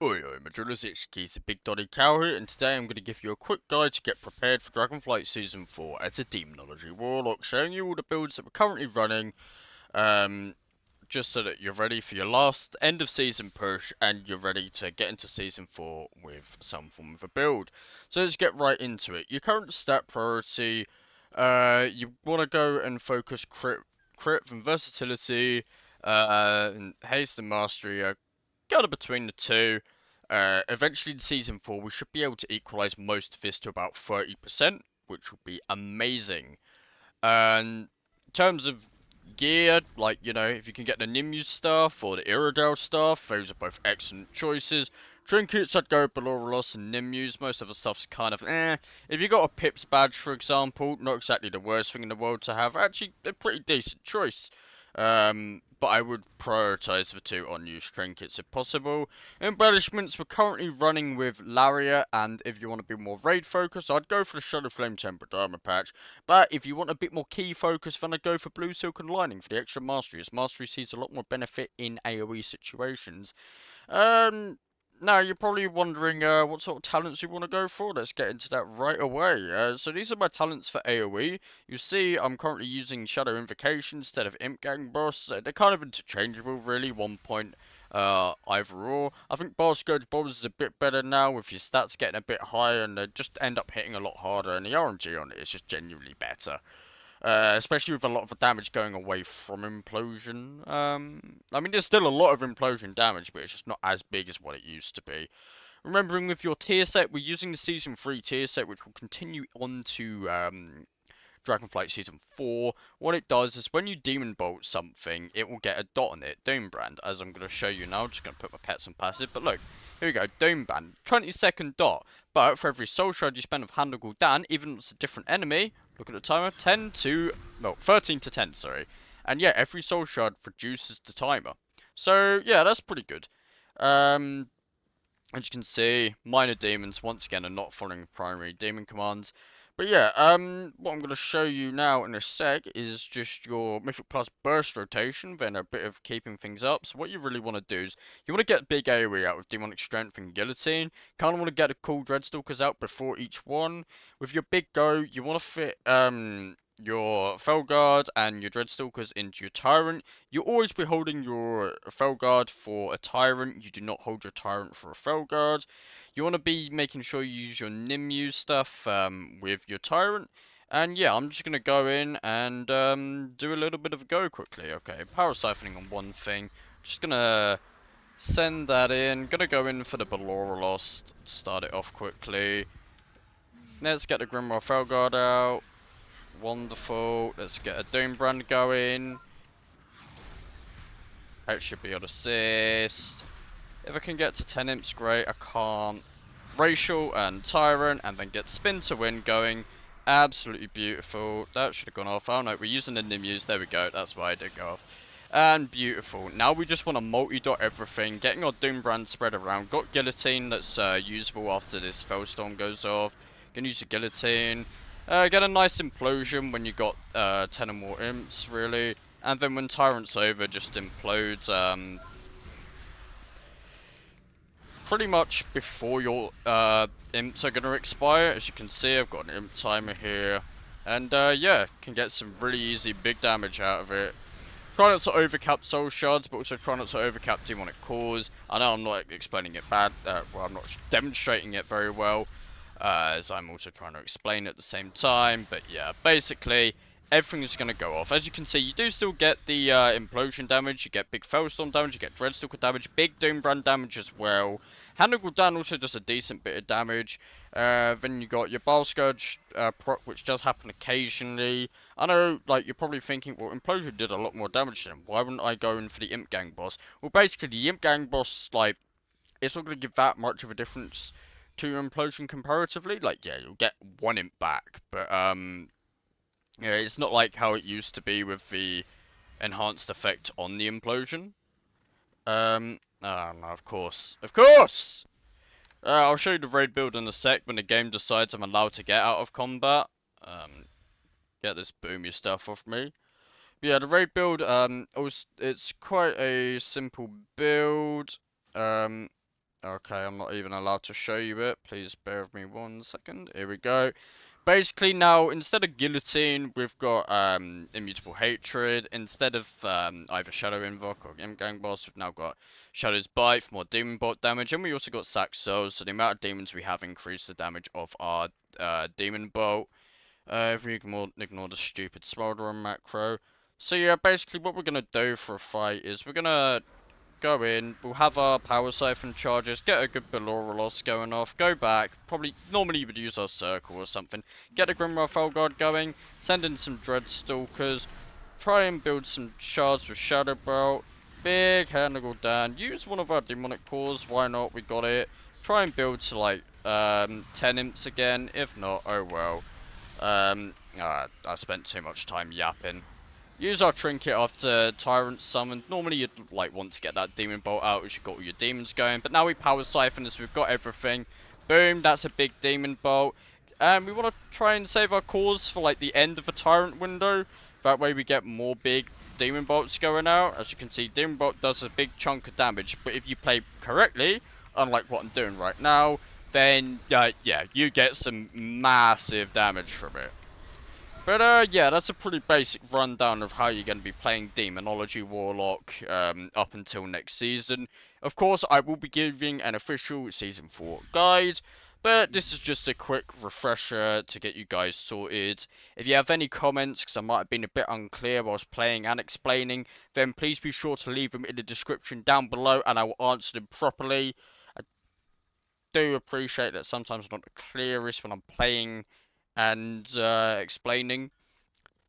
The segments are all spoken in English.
Oi, oi, my drillers, it's Keith, the Big Doddy Cow here, and today I'm going to give you a quick guide to get prepared for Dragonflight Season 4 as a Demonology Warlock, showing you all the builds that we're currently running, just so that you're ready for your last end of season push, and you're ready to get into Season 4 with some form of a build. So let's get right into it. Your current stat priority, you want to go and focus crit and versatility, and haste and mastery, kind of between the two. Eventually in Season 4, we should be able to equalise most of this to about 30%, which will be amazing. And in terms of gear, like, you know, if you can get the Nymue stuff or the Iridale stuff, those are both excellent choices. Trinkets, I'd go Belor'Relos and Nymue's. Most of the stuff's kind of eh. If you got a Pips badge, for example, not exactly the worst thing in the world to have. Actually, a pretty decent choice. But I would prioritise the two unused trinkets if possible. Embellishments, we're currently running with Lariat, and if you want to be more raid focused, I'd go for the Shadow Flame Tempered Armor patch. But if you want a bit more key focus, then I'd go for Blue Silk and Lining for the extra mastery, as mastery sees a lot more benefit in AoE situations. Um, Now you're probably wondering what sort of talents you want to go for. Let's get into that right away. So these are my talents for AoE. You see, I'm currently using Shadow Invocation instead of Imp Gang Boss. They're kind of interchangeable, really. 1 point either or. I think Bar Scourge Bombs is a bit better now with your stats getting a bit higher, and they just end up hitting a lot harder. And the RNG on it is just genuinely better. Especially with a lot of the damage going away from implosion. I mean, there's still a lot of implosion damage, but it's just not as big as what it used to be. Remembering with your tier set, we're using the Season 3 tier set, which will continue on to Dragonflight Season 4. What it does is when you Demon Bolt something, it will get a dot on it, Doombrand, as I'm going to show you now. I'm just going to put my pets on passive, but look, here we go, Doombrand, 20-second dot, but for every soul shard you spend of Handle Gul'dan, even if it's a different enemy, look at the timer, 13 to 10, sorry. And yeah, every soul shard reduces the timer. So yeah, that's pretty good. As you can see, minor demons once again are not following primary demon commands. But yeah, what I'm going to show you now in a sec is just your Mythic Plus burst rotation, then a bit of keeping things up. So what you really want to do is, you want to get big AoE out with Demonic Strength and Guillotine. Kind of want to get a cool Dreadstalkers out before each one. With your big go, you want to fit, your Felguard and your Dreadstalkers into your Tyrant. You always be holding your Felguard for a Tyrant. You do not hold your Tyrant for a Felguard. You want to be making sure you use your Nymue stuff with your Tyrant. And yeah, I'm just going to go in and do a little bit of a go quickly. Okay, power siphoning on one thing. Just going to send that in. Going to go in for the Belor'Relos. Start it off quickly. Let's get the Grimoire Felguard out. Wonderful. Let's get a Doombrand going. It should be able to assist. If I can get to 10 imps, great. I can't. Racial and Tyrant, and then get Spin to Win going. Absolutely beautiful. That should have gone off. Oh no, we're using the Nimues. There we go. That's why I did go off. And beautiful. Now we just want to multi-dot everything. Getting our Doombrand spread around. Got Guillotine that's usable after this Fellstorm goes off. Can use the Guillotine. Get a nice implosion when you got 10 or more imps, really. And then when Tyrant's over, just implodes pretty much before your imps are going to expire. As you can see, I've got an imp timer here. And yeah, can get some really easy big damage out of it. Try not to overcap soul shards, but also try not to overcap demonic cores. I know I'm not explaining it well, I'm not demonstrating it very well, as I'm also trying to explain at the same time. But yeah, basically, everything is going to go off. As you can see, you do still get the implosion damage, you get big Fellstorm damage, you get Dreadstalker damage, big Doombrand damage as well. Handle Gul'dan also does a decent bit of damage. Then you got your Bile Scourge proc, which does happen occasionally. I know, like, you're probably thinking, well, Implosion did a lot more damage to him. Why wouldn't I go in for the Imp Gang boss? Well, basically, the Imp Gang boss, like, it's not going to give that much of a difference to Implosion comparatively. Like, yeah, you'll get one Imp back, but, yeah, it's not like how it used to be with the enhanced effect on the Implosion. Oh, no, of course. Of course! I'll show you the raid build in a sec when the game decides I'm allowed to get out of combat. Get this boomy stuff off me. But yeah, the raid build, it's quite a simple build. Okay, I'm not even allowed to show you it. Please bear with me 1 second. Here we go. Basically now, instead of guillotine, we've got immutable hatred. Instead of either shadow invoke or gang boss, we've now got shadow's bite for more demon bolt damage, and we also got sack souls. So the amount of demons we have increased the damage of our demon bolt. If we ignore the stupid smolder macro. So yeah, basically what we're gonna do for a fight is we're gonna go in, we'll have our power siphon charges, get a good Belor'Relos going off, go back, probably, normally you would use our circle or something, get a Grimroth Felguard going, send in some Dreadstalkers, try and build some shards with Shadow Belt, big handle down, use one of our demonic cores, why not, we got it, try and build to like, 10 imps again, if not, oh well. I spent too much time yapping. Use our trinket after tyrant summoned. Normally you'd like want to get that demon bolt out as you've got all your demons going, but now we power siphon as we've got everything. Boom, that's a big demon bolt. And we want to try and save our cores for like the end of the tyrant window. That way we get more big demon bolts going out. As you can see, demon bolt does a big chunk of damage, but if you play correctly, unlike what I'm doing right now, then yeah, you get some massive damage from it. But yeah, that's a pretty basic rundown of how you're going to be playing Demonology Warlock up until next season. Of course, I will be giving an official Season 4 guide, but this is just a quick refresher to get you guys sorted. If you have any comments, because I might have been a bit unclear whilst playing and explaining, then please be sure to leave them in the description down below and I will answer them properly. I do appreciate that sometimes I'm not the clearest when I'm playing and explaining.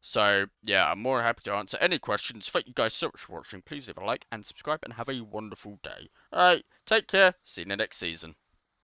So, yeah, I'm more happy to answer any questions. Thank you guys so much for watching. Please leave a like and subscribe and have a wonderful day. Alright, take care. See you in the next season.